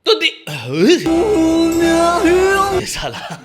तो साला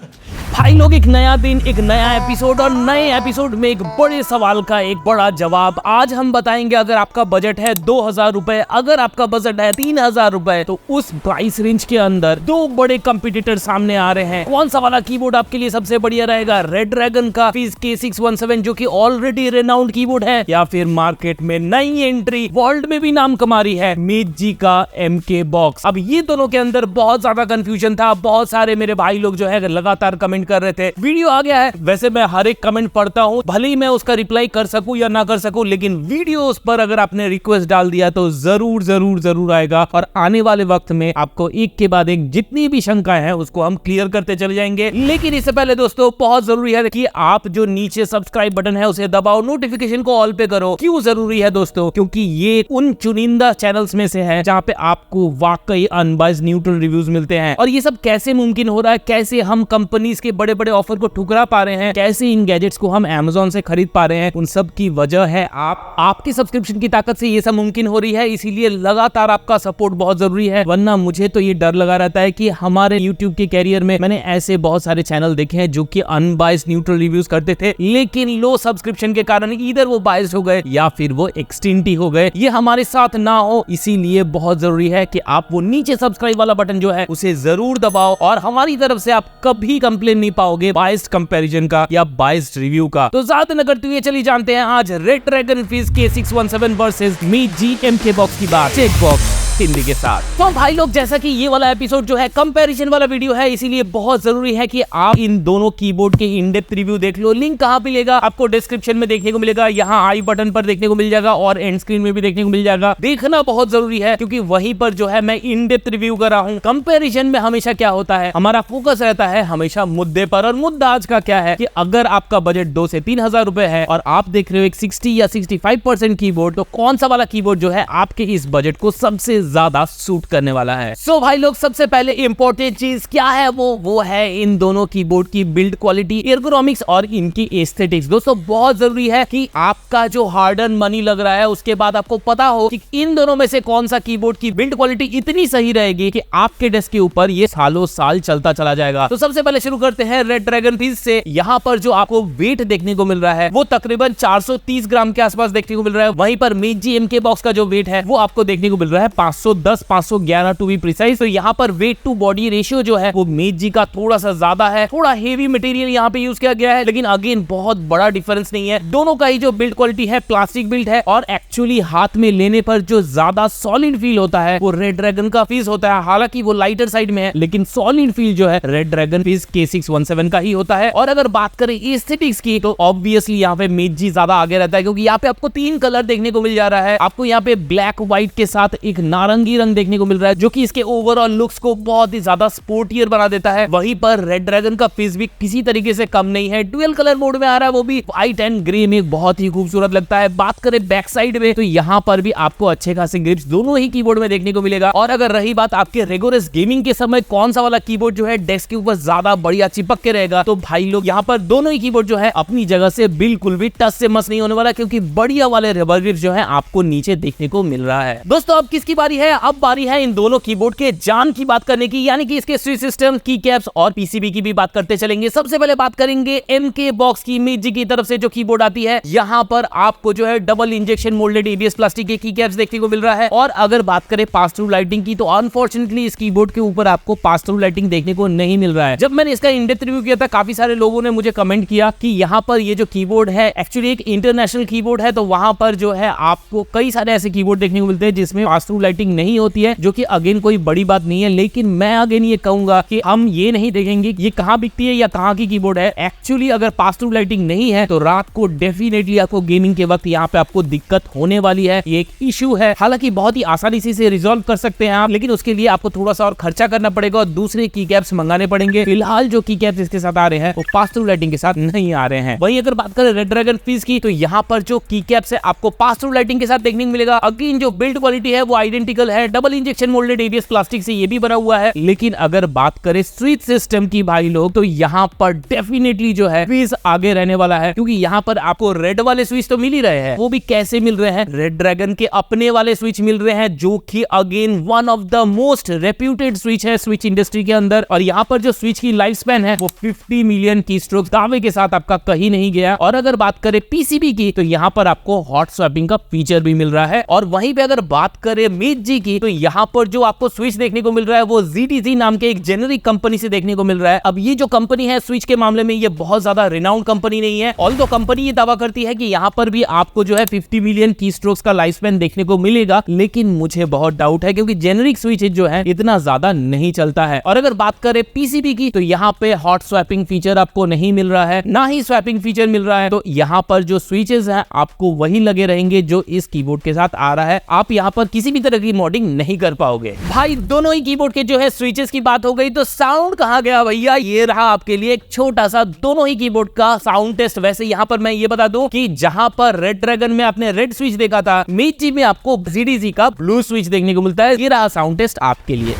भाई लोग, एक नया दिन, एक नया एपिसोड और नए एपिसोड में एक बड़े सवाल का एक बड़ा जवाब। आज हम बताएंगे, अगर आपका बजट है 2000 रुपए, अगर आपका बजट है 3000 रुपए, तो उस प्राइस रेंज के अंदर दो बड़े कंपटीटर सामने आ रहे हैं। कौन सा वाला कीबोर्ड आपके लिए सबसे बढ़िया रहेगा? रेड ड्रैगन का फीस K617 जो कि ऑलरेडी रेनाउंड कीबोर्ड है, या फिर मार्केट में नई एंट्री, वर्ल्ड में भी नाम कमा रही है, मीजी का MK बॉक्स। अब ये दोनों के अंदर बहुत ज्यादा कंफ्यूजन था। बहुत सारे मेरे भाई लोग जो है लगातार कमेंट कर रहे थे। वीडियो आ गया है, वैसे मैं हर एक कमेंट पढ़ता हूं, भले ही मैं उसका रिप्लाई कर सकूं या ना कर सकूं, लेकिन वीडियोस पर अगर आपने रिक्वेस्ट डाल दिया तो जरूर आएगा। और आने वाले वक्त में आपको एक के बाद एक जितनी भी शंकाएं हैं उसको हम क्लियर करते चले जाएंगे। लेकिन इससे पहले दोस्तों, बहुत जरूरी है कि आप जो नीचे सब्सक्राइब बटन है उसे दबाओ, नोटिफिकेशन को ऑल पे करो। क्यों जरूरी है दोस्तों? क्योंकि ये उन चुनिंदा चैनल्स में से है जहां पे आपको वाकई अनबाइस्ड न्यूट्रल रिव्यूज मिलते हैं। और ये सब कैसे मुमकिन हो रहा है, कैसे हम कंपनीज के बड़े बड़े ऑफर को ठुकरा पा रहे हैं, कैसे इन गैजेट्स को हम Amazon से खरीद पा रहे हैं, उन सब की वजह है आपकी सब्सक्रिप्शन की ताकत से ये सब मुमकिन हो रही है। इसीलिए लगातार आपका सपोर्ट बहुत जरूरी है, वरना मुझे तो ये डर लगा रहता है कि हमारे YouTube के कैरियर में मैंने ऐसे बहुत सारे चैनल देखे हैं जो कि अनबाइस्ड न्यूट्रल रिव्यूज करते थे, लेकिन लो सब्सक्रिप्शन के कारण इधर वो बाइस्ड हो गए या फिर वो एक्सटिंक्ट ही हो गए। ये हमारे साथ ना हो, इसीलिए बहुत जरूरी है कि आप वो नीचे सब्सक्राइब वाला बटन जो है उसे जरूर दबाओ। और हमारी तरफ से आप कभी कंप्लेन नहीं पाओगे बाइस्ड कंपैरिजन का या बाइस्ड रिव्यू का। तो ज्यादा न करते हुए चलिए जानते हैं आज red dragon fees K617 versus मीजी MK box की बात चेक बॉक्स हिंदी के साथ। तो भाई लोग, जैसा कि ये वाला एपिसोड जो है कंपैरिजन वाला वीडियो है, इसीलिए बहुत जरूरी है कि आप इन दोनों कीबोर्ड के इन डेप्थ रिव्यू देख लो। लिंक कहाँ मिलेगा? आपको डिस्क्रिप्शन में देखने को मिलेगा, यहाँ आई बटन पर देखने को मिल जाएगा और एंड स्क्रीन में भी देखने को मिल जाएगा। देखना बहुत जरूरी है क्योंकि वहीं पर जो है मैं इन डेप्थ रिव्यू कर रहा हूँ। कंपैरिजन में हमेशा क्या होता है, हमारा फोकस रहता है हमेशा मुद्दे पर। और मुद्दा आज का क्या है कि अगर आपका बजट 2 से 3000 रुपए है और आप देख रहे हो एक 60 या 65% कीबोर्ड, तो कौन सा वाला कीबोर्ड जो है आपके इस बजट को सबसे ज्यादा सूट करने वाला है। सो भाई लोग, सबसे पहले इंपॉर्टेंट चीज क्या है, वो है इन दोनों कीबोर्ड की बिल्ड क्वालिटी, एर्गोनॉमिक्स और इनकी एस्थेटिक्स। दोस्तों, बहुत जरूरी है कि आपका जो हार्ड अर्न मनी लग रहा है उसके बाद आपको पता हो कि इन दोनों में से कौन सा कीबोर्ड की बिल्ड क्वालिटी इतनी सही रहेगी कि आपके डेस्क के ऊपर ये सालों साल चलता चला जाएगा। तो सबसे पहले शुरू करते हैं रेड ड्रैगन फीस से। यहाँ पर जो आपको वेट देखने को मिल रहा है वो तकरीबन 430 ग्राम के आसपास देखने को मिल रहा है। वहीं पर मीजी MK बॉक्स का जो वेट है वो आपको देखने को मिल रहा है 510-511 टू बी प्रिसाइज। तो यहाँ पर वेट टू बॉडी रेशियो जो है वो मीजी का थोड़ा सा ज्यादा है। थोड़ा हेवी मटेरियल यहाँ पे यूज किया गया है, लेकिन अगेन बहुत बड़ा डिफरेंस नहीं है। दोनों का ही जो बिल्ड क्वालिटी है प्लास्टिक बिल्ड है, और एक्चुअली हाथ में लेने पर जो ज्यादा सॉलिड फील होता है वो रेड ड्रैगन का फीस होता है। हालांकि वो लाइटर साइड में है, लेकिन सॉलिड फील जो है रेड ड्रैगन फीस K617 का ही होता है। और अगर बात करें एस्थेटिक्स की, तो ऑब्वियसली यहाँ पे मीजी ज्यादा आगे रहता है, क्योंकि यहाँ पे आपको 3 कलर देखने को मिल जा रहा है। आपको यहाँ पे ब्लैक व्हाइट के साथ एक नारंगी रंग देखने को मिल रहा है, जो कि इसके ओवरऑल लुक्स को बहुत ही ज्यादा स्पोर्टियर बना देता है। वहीं पर रेड ड्रैगन का फीस भी किसी तरीके से कम नहीं है, डुअल कलर मोड में आ रहा है, वो भी व्हाइट एंड ग्रे में बहुत ही खूबसूरत लगता है। बात करें बैक साइड में, तो यहाँ पर भी आपको अच्छे खासे ग्रिप्स दोनों ही कीबोर्ड में देखने को मिलेगा। और अगर रही बात आपके रिगोरस गेमिंग के समय कौन सा वाला कीबोर्ड जो है डेस्क के ऊपर ज्यादा बढ़िया चिपक के रहेगा, तो भाई लोग यहाँ पर दोनों ही कीबोर्ड जो है अपनी जगह से बिल्कुल भी टच से मस नहीं होने वाला, क्योंकि बढ़िया वाले रबर ग्रिप्स जो है आपको नीचे देखने को मिल रहा है। दोस्तों, अब किसकी बारी है? अब बारी है इन दोनों कीबोर्ड के जान की बात करने की, यानी कि इसके स्विच सिस्टम, की कैप्स और पीसीबी की भी बात करते चलेंगे। सबसे पहले बात करेंगे MK बॉक्स की, मीजी की तरफ से जो कीबोर्ड आती है। यहाँ पर आपको जो है double injection moulded ABS plastic के की कैप्स देखने को मिल रहा है। और अगर बात करें पास थ्रू लाइटिंग की, तो अनफॉर्चुनेटली इस कीबोर्ड के ऊपर आपको पास थ्रू लाइटिंग देखने को नहीं मिल रहा है। जब मैंने इसका इन डेप्थ रिव्यू किया था, काफी सारे लोगों ने मुझे कमेंट किया कि यहाँ पर ये जो कीबोर्ड है एक्चुअली एक इंटरनेशनल कीबोर्ड है, तो वहां पर जो है आपको कई सारे ऐसे कीबोर्ड देखने को मिलते हैं जिसमें पास थ्रू लाइटिंग नहीं होती है, जो कि अगेन कोई बड़ी बात नहीं है। लेकिन मैं अगेन ये कहूंगा कि हम ये नहीं देखेंगे ये कहाँ बिकती है या कहाँ की कीबोर्ड है। एक्चुअली अगर पास थ्रू लाइटिंग नहीं है तो रात को डेफिनेटली आपको गेमिंग के वक्त यहाँ पे आपको दिक्कत होने वाली है। ये एक इशू है, हालांकि बहुत ही आसानी से इसे रिजॉल्व कर सकते हैं आप, लेकिन उसके लिए आपको थोड़ा सा और खर्चा करना पड़ेगा और दूसरे की कैप्स मंगाने पड़ेंगे। फिलहाल जो की कैप्स इसके साथ आ रहे हैं वो पास थ्रू लाइटिंग के साथ नहीं आ रहे हैं। वहीं अगर बात करें रेड ड्रैगन फीस की, तो यहाँ पर जो की कैप्स है आपको पास थ्रू लाइटिंग के साथ देखने को मिलेगा। अगेन जो बिल्ड क्वालिटी है वो आइडेंटिकल ऑप्टिकल है, double injection moulded ABS plastic से ये भी बना हुआ है। लेकिन अगर बात करें स्विच सिस्टम की भाई लोग, तो यहाँ पर डेफिनेटली जो है स्विच आगे रहने वाला है, क्योंकि यहाँ पर आपको रेड वाले स्विच तो मिल ही रहे हैं। वो भी कैसे मिल रहे हैं, रेड ड्रैगन के अपने वाले स्विच मिल रहे हैं, जो कि again one of the most reputed switch है स्विच इंडस्ट्री के अंदर। और यहाँ पर जो स्विच की लाइफ स्पैन है वो 50 मिलियन की स्ट्रोक दावे के साथ आपका कहीं नहीं गया। और अगर बात करें पीसीबी की, तो यहाँ पर आपको हॉट स्वैपिंग का फीचर भी मिल रहा है। और वहीं पे अगर बात करें मीजी की, तो यहाँ पर जो आपको स्विच देखने को मिल रहा है वो ZTZ नाम के एक जेनरिक कंपनी से देखने को मिल रहा है। अब ये जो कंपनी है स्विच के मामले में ये बहुत ज्यादा रिनाउंड कंपनी नहीं है। ऑल्दो कंपनी ये दावा करती है कि यहाँ पर भी आपको जो है 50 मिलियन की स्ट्रोक्स का लाइफ स्पैन देखने को मिलेगा, लेकिन मुझे बहुत डाउट है, क्योंकि जेनरिक स्विच जो है इतना ज्यादा नहीं चलता है। और अगर बात करें पीसीबी की, तो यहाँ पे हॉट स्वैपिंग फीचर आपको नहीं मिल रहा है, ना ही स्वैपिंग फीचर मिल रहा है। तो यहाँ पर जो स्विचेस हैं आपको वही लगे रहेंगे जो इस कीबोर्ड के साथ आ रहा है। आप यहाँ पर किसी भी तरह की मॉडिंग नहीं कर पाओगे। भाई दोनों ही कीबोर्ड के जो है स्विचेस की बात हो गई, तो साउंड कहाँ गया भैया? ये रहा आपके लिए एक छोटा सा दोनों ही कीबोर्ड का साउंड टेस्ट। वैसे यहाँ पर मैं ये बता दूं कि जहां पर रेड ड्रैगन में आपने रेड स्विच देखा था, मीजी में आपको ZTZ का ब्लू स्विच देखने को मिलता है। ये रहा साउंड टेस्ट आपके लिए।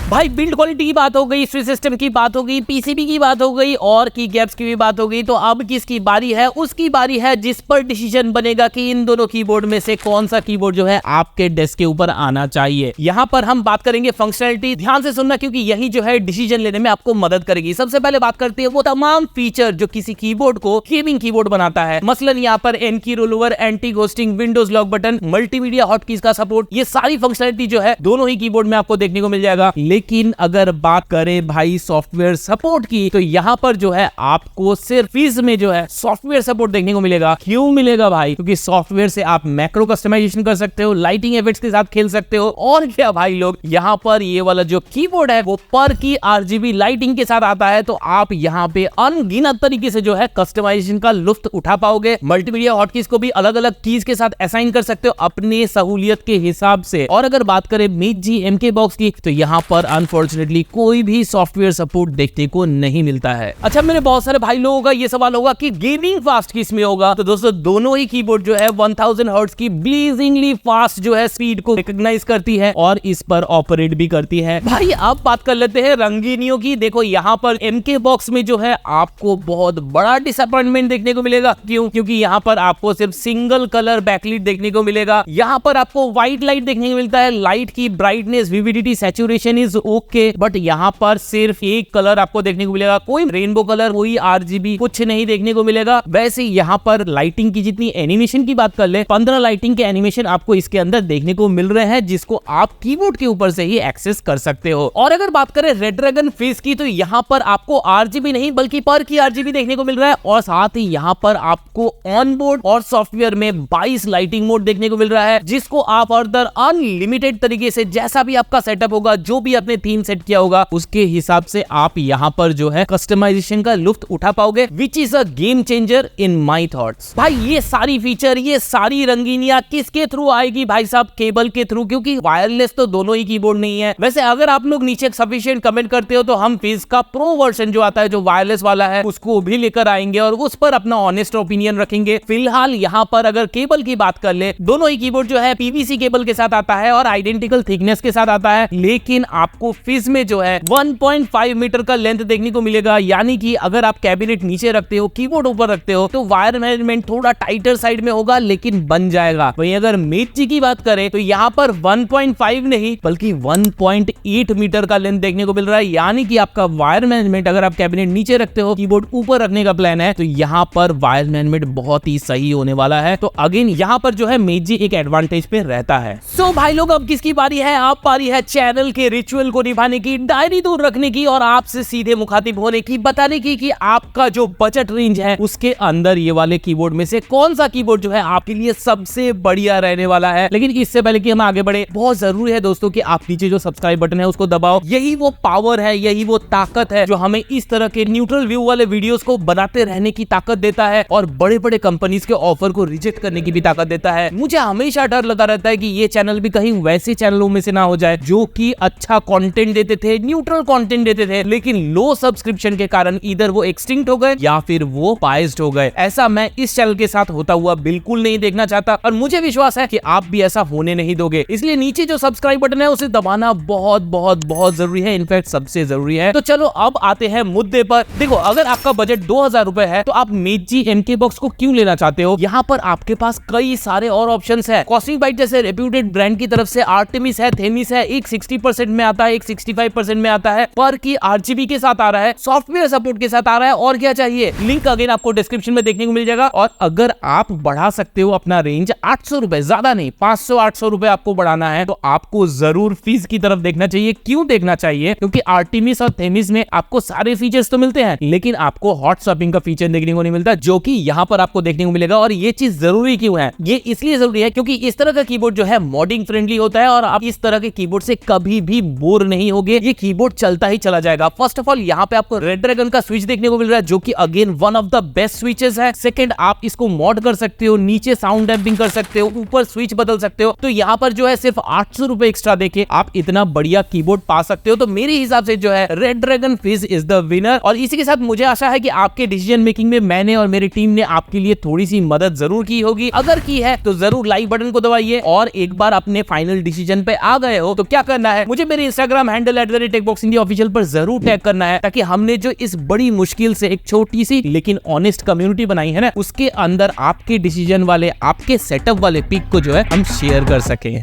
भाई बिल्ड क्वालिटी की बात हो गई, स्विच सिस्टम की बात हो गई, पीसीबी की बात हो गई और की गैप्स की भी बात हो गई। तो अब किसकी बारी है? उसकी बारी है जिस पर डिसीजन बनेगा कि इन दोनों कीबोर्ड में से कौन सा कीबोर्ड जो है आपके डेस्क के ऊपर आना चाहिए। यहाँ पर हम बात करेंगे फंक्शनलिटी। ध्यान से सुनना, क्योंकि यही जो है डिसीजन लेने में आपको मदद करेगी। सबसे पहले बात करते हैं वो तमाम फीचर जो किसी कीबोर्ड को गेमिंग कीबोर्ड बनाता है। मसलन यहाँ पर N key roll over, anti ghosting, Windows lock button, multimedia hotkeys का सपोर्ट, ये सारी फंक्शनलिटी जो है दोनों ही कीबोर्ड में आपको देखने को मिल जाएगा। लेकिन अगर बात करें भाई सॉफ्टवेयर सपोर्ट की, तो यहाँ पर जो है आपको सिर्फ इसमें जो है सॉफ्टवेयर सपोर्ट देखने को मिलेगा। क्यों मिलेगा भाई? क्योंकि सॉफ्टवेयर से आप मैक्रो कस्टमाइजेशन कर सकते हो, लाइटिंग इफेक्ट्स के साथ खेल सकते हो। और क्या भाई लोग, यहाँ पर ये वाला जो कीबोर्ड है वो पर की RGB लाइटिंग के साथ आता है। तो आप यहाँ पे अनगिनत तरीके से जो है कस्टमाइजेशन का लुत्फ उठा पाओगे। मल्टीमीडिया हॉटकीज को भी अलग अलग कीज के साथ असाइन कर सकते हो अपने सहूलियत के हिसाब से। और अगर बात करें मीजी MK बॉक्स की, तो यहाँ पर अनफॉर्चुनेटली कोई भी सॉफ्टवेयर सपोर्ट देखने को नहीं मिलता है। अच्छा, मेरे बहुत सारे भाई लोगों का ये सवाल होगा कि गेमिंग फास्ट किस में होगा? तो दोस्तों दोनों ही कीबोर्ड जो है 1000 हर्ट्ज की ब्लीजिंगली फास्ट जो है स्पीड को रिकॉग्नाइज करती है और इस पर ऑपरेट भी करती है। भाई अब बात कर लेते हैं रंगीनियों की। देखो यहाँ पर MK बॉक्स में जो है आपको बहुत बड़ा डिसअपॉइंटमेंट देखने को मिलेगा। क्यों? क्योंकि यहाँ पर आपको सिर्फ सिंगल कलर बैकलाइट देखने को मिलेगा। यहाँ पर आपको व्हाइट लाइट देखने को मिलता है। लाइट की brightness, vividity, saturation is okay, but यहाँ पर सिर्फ एक कलर आपको देखने को मिलेगा। कोई रेनबो कलर, कोई RGB कुछ नहीं देखने को मिलेगा। वैसे यहाँ पर लाइटिंग की जितनी एनिमेशन की बात कर ले, 15 लाइटिंग के एनिमेशन आपको इसके अंदर देखने को मिल रहे हैं, जिसको आप कीबोर्ड के ऊपर से ही एक्सेस कर सकते हो। और अगर बात करें रेड ड्रैगन फेस की, तो यहाँ पर आपको RGB नहीं बल्कि पर की RGB देखने को मिल रहा है। और साथ ही यहाँ पर आपको ऑन बोर्ड और सॉफ्टवेयर में 22 लाइटिंग मोड देखने को मिल रहा है, जिसको आप फर्दर अनलिमिटेड तरीके से जैसा भी आपका सेटअप होगा, जो भी आपने थीम सेट किया होगा, उसके हिसाब से आप यहाँ पर जो है कस्टमाइजेशन का लुत्फ उठा पाओगे, which is a game changer in my thoughts. भाई ये सारी फीचर, ये सारी रंगीनियां किसके थ्रू आएगी भाई साहब? केबल के थ्रू, क्योंकि वायरलेस तो दोनों ही कीबोर्ड नहीं है। वैसे अगर आप लोग नीचे सफिशिएंट कमेंट करते हो तो हम फिज का प्रो वर्जन जो आता है, जो वायरलेस वाला है, उसको भी लेकर आएंगे और उस पर अपना ऑनेस्ट ओपिनियन रखेंगे। फिलहाल यहाँ पर अगर केबल की बात कर ले, दोनों ही कीबोर्ड जो है PVC केबल के साथ आता है और आइडेंटिकल थिकनेस के साथ आता है। लेकिन आपको फिज में जो है 1.5 मीटर का लेंथ देखने को मिलेगा। यानी कि अगर आप कैबिनेट नीचे रखते हो, कीबोर्ड ऊपर रखते हो, तो वायर मैनेजमेंट थोड़ा टाइटर साइड में होगा, लेकिन बन जाएगा। वहीं अगर मीजी की बात करें तो यहाँ पर 1.5 नहीं बल्कि 1.8 मीटर का लेंथ देखने को मिल रहा है। यानी कि आपका वायर मैनेजमेंट, अगर आप कैबिनेट नीचे रखते हो, कीबोर्ड ऊपर रखने का प्लान है, तो यहाँ पर वायर मैनेजमेंट बहुत ही सही होने वाला है। तो अगेन यहाँ पर जो है मीजी एक एडवांटेज पे रहता है। सो भाई लोग, अब किसकी बारी है? आप पारी है चैनल के रिचुअल मेंटल को निभाने की, डायरी दूर रखने की और आपसे सीधे मुखातिब होने की, बताने की कि आपका जो बजट रेंज है उसके अंदर ये वाले कीबोर्ड में से कौन सा कीबोर्ड जो है आपके लिए सबसे बढ़िया रहने वाला है। लेकिन इससे पहले कि हम आगे बढ़े, बहुत जरूरी है दोस्तों कि आप नीचे जो सब्सक्राइब बटन है उसको दबाओ। यही वो पावर है, यही वो ताकत है जो हमें इस तरह के न्यूट्रल व्यू वाले वीडियोस को बनाते रहने की ताकत देता है और बड़े बड़े कंपनीज के ऑफर को रिजेक्ट करने की भी ताकत देता है। मुझे हमेशा डर लगा रहता है कि ये चैनल भी कहीं वैसे चैनलों में से ना हो जाए जो कि अच्छा कंटेंट देते थे, न्यूट्रल कंटेंट देते थे, लेकिन लो सब्सक्रिप्शन के कारण इधर वो एक्सटिंक्ट हो गए या फिर वो पाइज्ड हो गए। ऐसा मैं इस चैनल के साथ होता हुआ बिल्कुल नहीं देखना चाहता और मुझे विश्वास है कि आप भी ऐसा होने नहीं दोगे। इसलिए नीचे जो सब्सक्राइब बटन है उसे दबाना बहुत बहुत बहुत जरूरी है, इनफैक्ट सबसे जरूरी है। तो चलो अब आते हैं मुद्दे पर। देखो, अगर आपका बजट 2000 रुपए है तो आप मेजी MK बॉक्स को क्यों लेना चाहते हो? यहाँ पर आपके पास कई सारे और ऑप्शंस है। कॉस्मिक बाइट जैसे रेप्यूटेड ब्रांड की तरफ से आर्टेमिस है, थेमिस है, एक 60% में आता है, एक 65% में आता है, पर की RGB के साथ आ रहा है, सॉफ्टवेयर सपोर्ट के साथ आ रहा है, और क्या चाहिए? लिंक अगेन आपको डिस्क्रिप्शन में देखने को मिल जाएगा। और अगर आप बढ़ा सकते हो अपना रेंज 800 रुपए, ज्यादा नहीं, 500-800 रुपए आपको बढ़ाना है तो आपको जरूर फीस की तरफ देखना चाहिए। क्यों देखना चाहिए? क्योंकि आर्टेमिस और थेमिस में आपको सारे फीचर्स तो मिलते हैं लेकिन आपको हॉट स्वैपिंग का फीचर देखने को नहीं मिलता, जो कि यहाँ पर आपको देखने को मिलेगा। और ये चीज जरूरी क्यों है? ये इसलिए जरूरी है क्योंकि इस तरह का कीबोर्ड जो है मॉडिंग फ्रेंडली होता है और आप इस तरह के कीबोर्ड से कभी भी बोर नहीं होगे। ये कीबोर्ड चलता ही चला जाएगा। फर्स्ट ऑफ ऑल यहाँ पे आपको रेड ड्रैगन का स्विच देखने को मिल रहा है जो कि again one of the best switches है। सेकंड, आप इसको मॉड कर सकते हो, नीचे साउंड डैम्पिंग कर सकते हो, ऊपर स्विच बदल सकते हो। तो यहाँ पर जो है सिर्फ 800 रुपए एक्स्ट्रा देके आप इतना बढ़िया कीबोर्ड पा सकते हो। तो मेरे हिसाब से जो है रेड ड्रैगन फिज इज द विनर। और इसी के साथ मुझे आशा है कि आपके डिसीजन मेकिंग में मैंने और मेरी टीम ने आपके लिए थोड़ी सी मदद जरूर की होगी। अगर की है तो जरूर लाइक बटन को दबाइए और एक बार अपने फाइनल डिसीजन पे आ गए हो तो क्या करना है, मुझे मेरे इंस्टाग्राम हैंडल @techboxindia पर जरूर टैग करना है ताकि हमने जो इस बड़ी मुश्किल से एक छोटी सी लेकिन ऑनेस्ट कम्युनिटी बनाई है ना, उसके अंदर आपके डिसीजन वाले, आपके सेटअप वाले पिक को जो है हम शेयर कर सके।